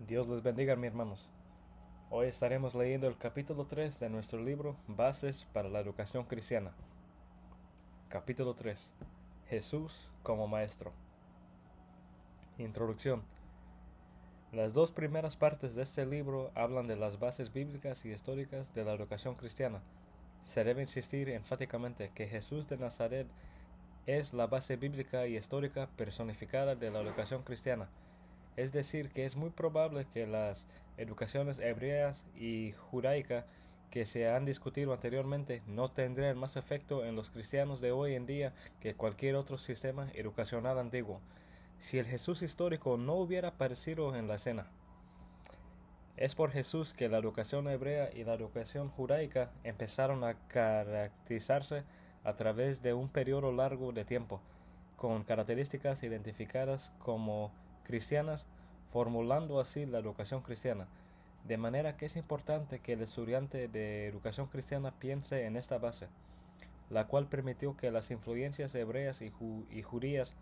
Dios les bendiga, mis hermanos. Hoy estaremos leyendo el capítulo 3 de nuestro libro Bases para la Educación Cristiana. Capítulo 3. Jesús como Maestro. Introducción. Las dos primeras partes de este libro hablan de las bases bíblicas y históricas de la educación cristiana. Se debe insistir enfáticamente que Jesús de Nazaret es la base bíblica y histórica personificada de la educación cristiana. Es decir, que es muy probable que las educaciones hebreas y judaica que se han discutido anteriormente no tendrían más efecto en los cristianos de hoy en día que cualquier otro sistema educacional antiguo, si el Jesús histórico no hubiera aparecido en la escena. Es por Jesús que la educación hebrea y la educación judaica empezaron a caracterizarse a través de un periodo largo de tiempo, con características identificadas como cristianas, formulando así la educación cristiana. De manera que es importante que el estudiante de educación cristiana piense en esta base, la cual permitió que las influencias hebreas y judías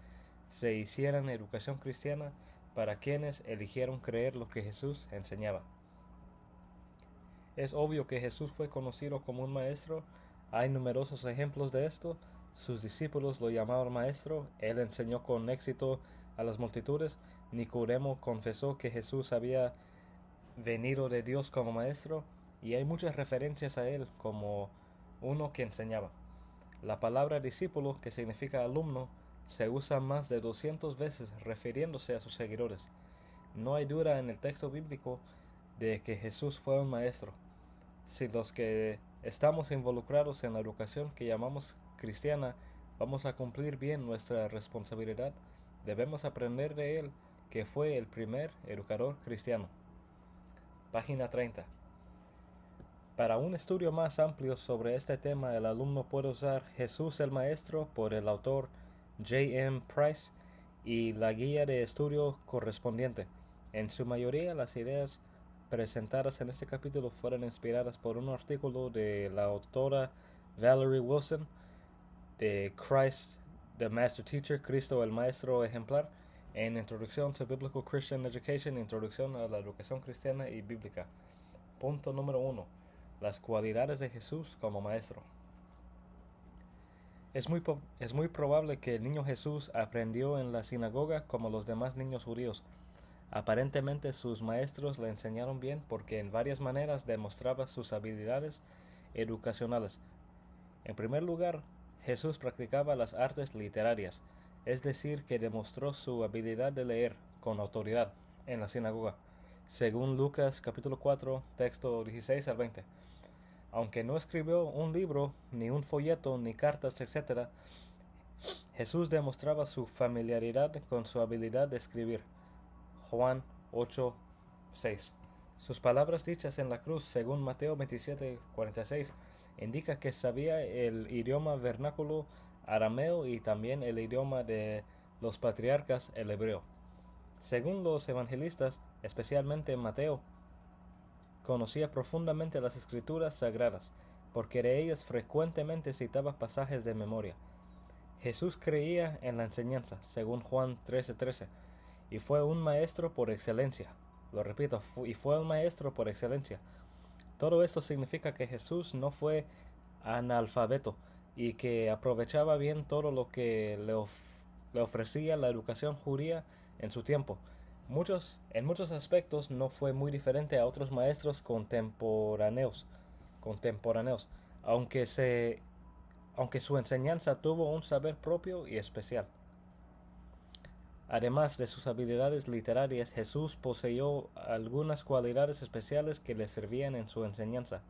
se hicieran educación cristiana para quienes eligieron creer lo que Jesús enseñaba. Es obvio que Jesús fue conocido como un maestro. Hay numerosos ejemplos de esto. Sus discípulos lo llamaban maestro. Él enseñó con éxito a las multitudes. Nicodemo confesó que Jesús había venido de Dios como maestro. Y hay muchas referencias a él como uno que enseñaba. La palabra discípulo, que significa alumno, se usa más de 200 veces refiriéndose a sus seguidores. No hay duda en el texto bíblico de que Jesús fue un maestro. Si los que estamos involucrados en la educación que llamamos cristiana vamos a cumplir bien nuestra responsabilidad, debemos aprender de él, que fue el primer educador cristiano. Página 30. Para un estudio más amplio sobre este tema, el alumno puede usar Jesús el Maestro por el autor J. M. Price y la guía de estudio correspondiente. En su mayoría, las ideas presentadas en este capítulo fueron inspiradas por un artículo de la autora Valerie Wilson de Christ the Master Teacher, Cristo el Maestro Ejemplar, en Introduction to Biblical Christian Education, Introducción a la Educación Cristiana y Bíblica. Punto número 1. Las cualidades de Jesús como Maestro. Es muy probable que el niño Jesús aprendió en la sinagoga como los demás niños judíos. Aparentemente sus maestros le enseñaron bien porque en varias maneras demostraba sus habilidades educacionales. En primer lugar, Jesús practicaba las artes literarias, es decir, que demostró su habilidad de leer con autoridad en la sinagoga, según Lucas capítulo 4, texto 16 al 20. Aunque no escribió un libro, ni un folleto, ni cartas, etc., Jesús demostraba su familiaridad con su habilidad de escribir. Juan 8, 6. Sus palabras dichas en la cruz, según Mateo 27, 46, indica que sabía el idioma vernáculo arameo y también el idioma de los patriarcas, el hebreo. Según los evangelistas, especialmente Mateo, conocía profundamente las escrituras sagradas, porque de ellas frecuentemente citaba pasajes de memoria. Jesús creía en la enseñanza, según Juan 13:13, y fue un maestro por excelencia. Lo repito, y fue un maestro por excelencia. Todo esto significa que Jesús no fue analfabeto y que aprovechaba bien todo lo que le ofrecía la educación judía en su tiempo. En muchos aspectos no fue muy diferente a otros maestros contemporáneos, aunque, aunque su enseñanza tuvo un saber propio y especial. Además de sus habilidades literarias, Jesús poseyó algunas cualidades especiales que le servían en su enseñanza.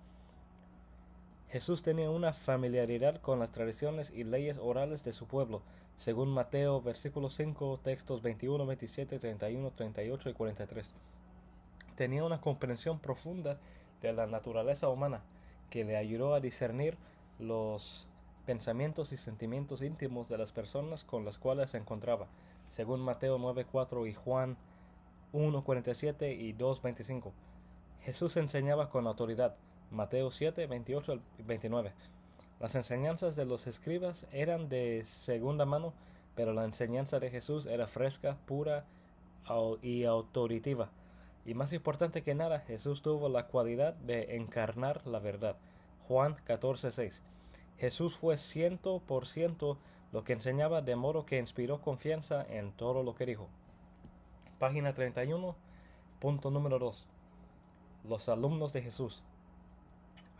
Jesús tenía una familiaridad con las tradiciones y leyes orales de su pueblo, según Mateo versículo 5, textos 21, 27, 31, 38 y 43. Tenía una comprensión profunda de la naturaleza humana, que le ayudó a discernir los pensamientos y sentimientos íntimos de las personas con las cuales se encontraba, según Mateo 9:4 y Juan 1:47 y 2:25. Jesús enseñaba con autoridad, Mateo 7:28 al 29. Las enseñanzas de los escribas eran de segunda mano, pero la enseñanza de Jesús era fresca, pura y autoritativa, Y más importante que nada, Jesús tuvo la cualidad de encarnar la verdad. Juan 14:6. Jesús fue 100% lo que enseñaba, de modo que inspiró confianza en todo lo que dijo. Página 31, punto número 2. Los alumnos de Jesús.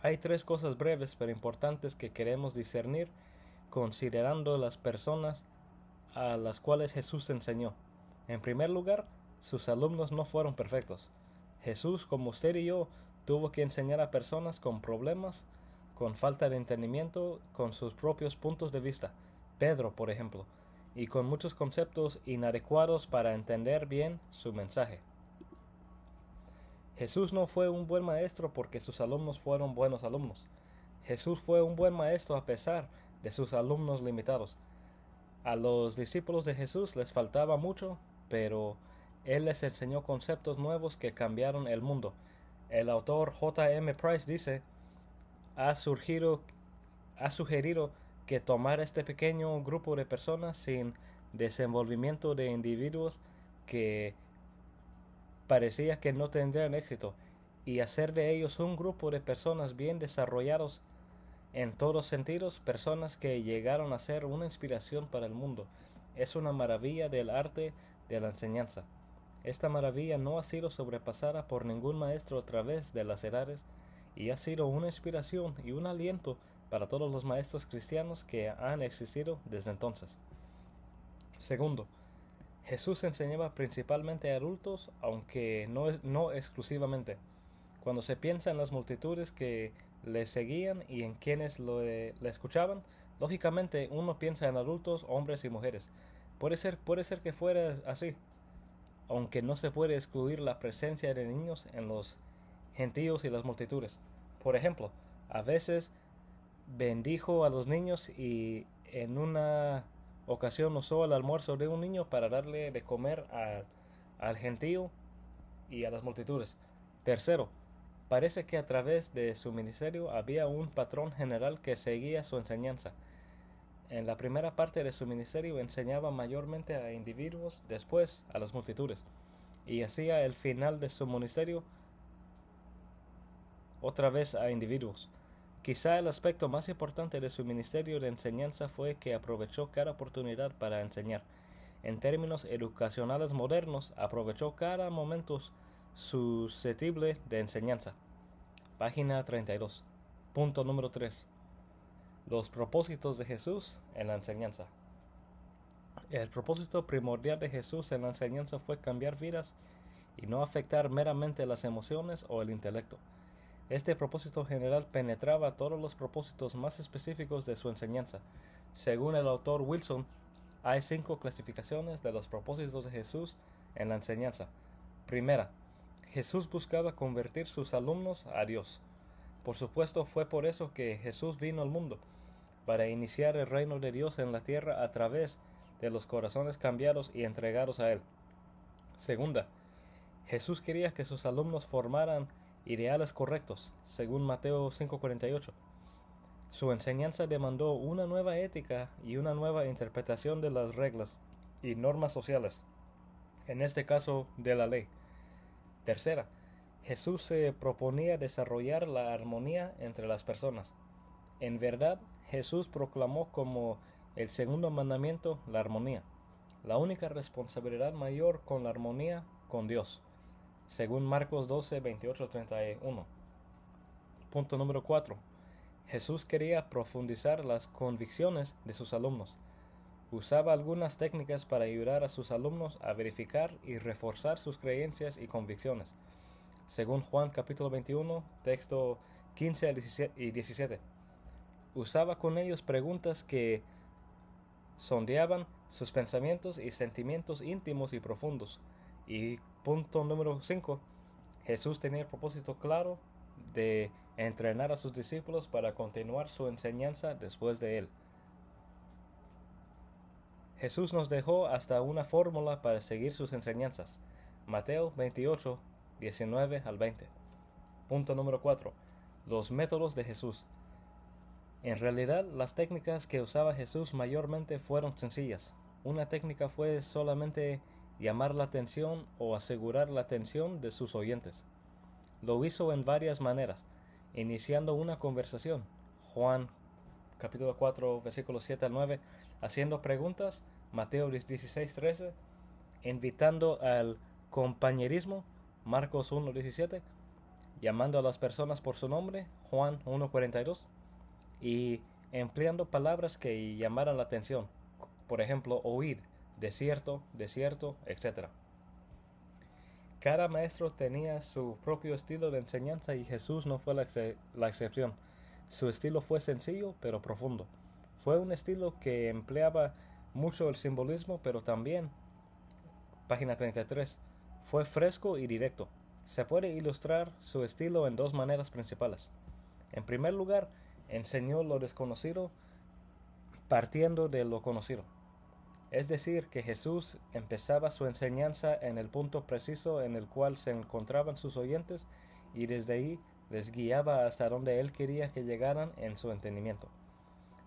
Hay tres cosas breves pero importantes que queremos discernir considerando las personas a las cuales Jesús enseñó. En primer lugar, sus alumnos no fueron perfectos. Jesús, como usted y yo, tuvo que enseñar a personas con problemas, con falta de entendimiento, con sus propios puntos de vista. Pedro, por ejemplo, y con muchos conceptos inadecuados para entender bien su mensaje. Jesús no fue un buen maestro porque sus alumnos fueron buenos alumnos. Jesús fue un buen maestro a pesar de sus alumnos limitados. A los discípulos de Jesús les faltaba mucho, pero Él les enseñó conceptos nuevos que cambiaron el mundo. El autor J. M. Price dice, ha sugerido que tomar este pequeño grupo de personas sin desenvolvimiento de individuos que parecía que no tendrían éxito y hacer de ellos un grupo de personas bien desarrollados en todos sentidos, personas que llegaron a ser una inspiración para el mundo. Es una maravilla del arte de la enseñanza. Esta maravilla no ha sido sobrepasada por ningún maestro a través de las edades y ha sido una inspiración y un aliento para todos los maestros cristianos que han existido desde entonces. Segundo, Jesús enseñaba principalmente a adultos, aunque no exclusivamente. Cuando se piensa en las multitudes que le seguían y en quienes le escuchaban, lógicamente uno piensa en adultos, hombres y mujeres. Puede ser que fuera así, aunque no se puede excluir la presencia de niños en los gentíos y las multitudes. Por ejemplo, a veces bendijo a los niños y en una ocasión usó el almuerzo de un niño para darle de comer al gentío y a las multitudes. Tercero, parece que a través de su ministerio había un patrón general que seguía su enseñanza. En la primera parte de su ministerio enseñaba mayormente a individuos, después a las multitudes, y hacia el final de su ministerio otra vez a individuos. Quizá el aspecto más importante de su ministerio de enseñanza fue que aprovechó cada oportunidad para enseñar. En términos educacionales modernos, aprovechó cada momento susceptible de enseñanza. Página 32. Punto número 3. Los propósitos de Jesús en la enseñanza. El propósito primordial de Jesús en la enseñanza fue cambiar vidas y no afectar meramente las emociones o el intelecto. Este propósito general penetraba todos los propósitos más específicos de su enseñanza. Según el autor Wilson, hay 5 clasificaciones de los propósitos de Jesús en la enseñanza. Primera, Jesús buscaba convertir sus alumnos a Dios. Por supuesto, fue por eso que Jesús vino al mundo, para iniciar el reino de Dios en la tierra a través de los corazones cambiados y entregados a Él. Segunda, Jesús quería que sus alumnos formaran ideales correctos, según Mateo 5:48. Su enseñanza demandó una nueva ética y una nueva interpretación de las reglas y normas sociales, en este caso de la ley. Tercera, Jesús se proponía desarrollar la armonía entre las personas. En verdad, Jesús proclamó como el segundo mandamiento la armonía, la única responsabilidad mayor con la armonía con Dios, según Marcos 12, 28, 31. Punto número 4. Jesús quería profundizar las convicciones de sus alumnos. Usaba algunas técnicas para ayudar a sus alumnos a verificar y reforzar sus creencias y convicciones, según Juan capítulo 21, texto 15 y 17. Usaba con ellos preguntas que sondeaban sus pensamientos y sentimientos íntimos y profundos. Y punto número 5. Jesús tenía el propósito claro de entrenar a sus discípulos para continuar su enseñanza después de él. Jesús nos dejó hasta una fórmula para seguir sus enseñanzas. Mateo 28, 19 al 20. Punto número 4. Los métodos de Jesús. En realidad, las técnicas que usaba Jesús mayormente fueron sencillas. Una técnica fue solamente llamar la atención o asegurar la atención de sus oyentes. Lo hizo en varias maneras, iniciando una conversación, Juan capítulo 4 versículos 7 al 9, haciendo preguntas, Mateo 16:13, invitando al compañerismo, Marcos 1:17, llamando a las personas por su nombre, Juan 1:42, y empleando palabras que llamaran la atención, por ejemplo, oír, desierto, desierto, etc. Cada maestro tenía su propio estilo de enseñanza y Jesús no fue la excepción. Su estilo fue sencillo pero profundo. Fue un estilo que empleaba mucho el simbolismo, pero también, página 33, fue fresco y directo. Se puede ilustrar su estilo en dos maneras principales. En primer lugar, enseñó lo desconocido partiendo de lo conocido. Es decir, que Jesús empezaba su enseñanza en el punto preciso en el cual se encontraban sus oyentes y desde ahí les guiaba hasta donde él quería que llegaran en su entendimiento.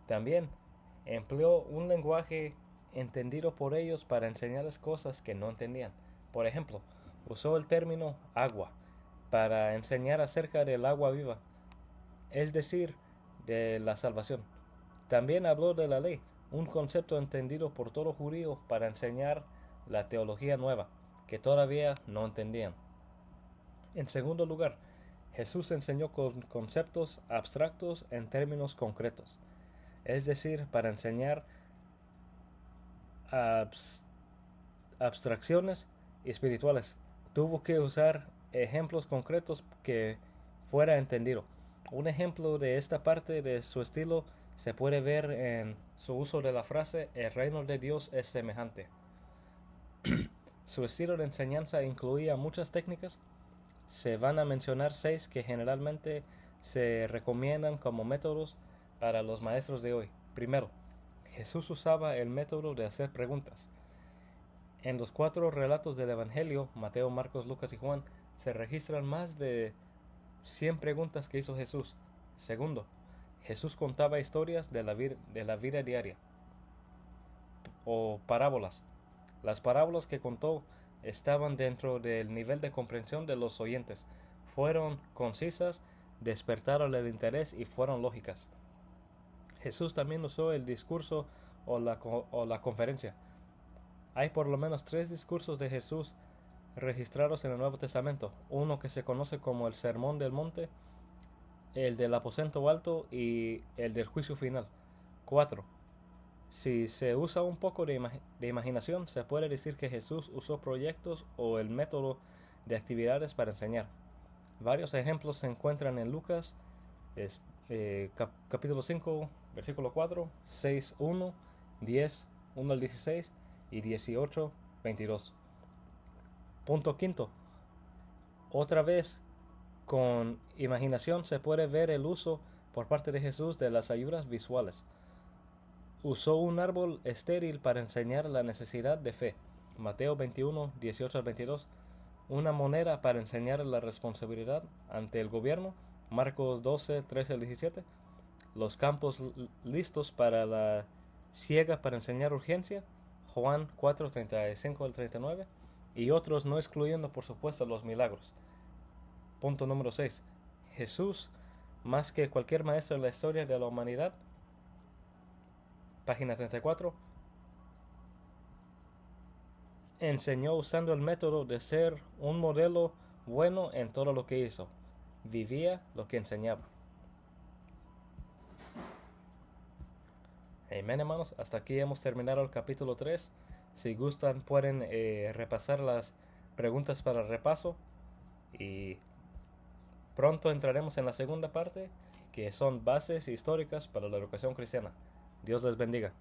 También empleó un lenguaje entendido por ellos para enseñarles cosas que no entendían. Por ejemplo, usó el término agua para enseñar acerca del agua viva, es decir, de la salvación. También habló de la ley, un concepto entendido por todo judío para enseñar la teología nueva, que todavía no entendían. En segundo lugar, Jesús enseñó con conceptos abstractos en términos concretos, es decir, para enseñar abstracciones espirituales. Tuvo que usar ejemplos concretos que fuera entendido. Un ejemplo de esta parte de su estilo se puede ver en su uso de la frase "el reino de Dios es semejante". Su estilo de enseñanza incluía muchas técnicas. Se van a mencionar 6 que generalmente se recomiendan como métodos para los maestros de hoy. Primero, Jesús usaba el método de hacer preguntas. En los 4 relatos del Evangelio, Mateo, Marcos, Lucas y Juan, se registran más de 100 preguntas que hizo Jesús. Segundo, Jesús contaba historias de la vida diaria o parábolas. Las parábolas que contó estaban dentro del nivel de comprensión de los oyentes. Fueron concisas, despertaron el interés y fueron lógicas. Jesús también usó el discurso o la conferencia. Hay por lo menos 3 discursos de Jesús registrados en el Nuevo Testamento. Uno que se conoce como el Sermón del Monte, el del aposento alto y el del juicio final. 4. Si se usa un poco de imaginación, se puede decir que Jesús usó proyectos o el método de actividades para enseñar. Varios ejemplos se encuentran en Lucas, capítulo 5, versículo 4, 6, 1, 10, 1 al 16 y 18, 22. Punto quinto. Otra vez, con imaginación se puede ver el uso por parte de Jesús de las ayudas visuales. Usó un árbol estéril para enseñar la necesidad de fe. Mateo 21, 18 al 22. Una moneda para enseñar la responsabilidad ante el gobierno. Marcos 12, 13 al 17. Los campos listos para la siega para enseñar urgencia. Juan 4, 35 al 39. Y otros, no excluyendo por supuesto los milagros. Punto número 6. Jesús, más que cualquier maestro en la historia de la humanidad, página 34, enseñó usando el método de ser un modelo bueno en todo lo que hizo. Vivía lo que enseñaba. Amén, hermanos. Hasta aquí hemos terminado el capítulo 3. Si gustan pueden repasar las preguntas para el repaso. Y pronto entraremos en la segunda parte, que son bases históricas para la educación cristiana. Dios les bendiga.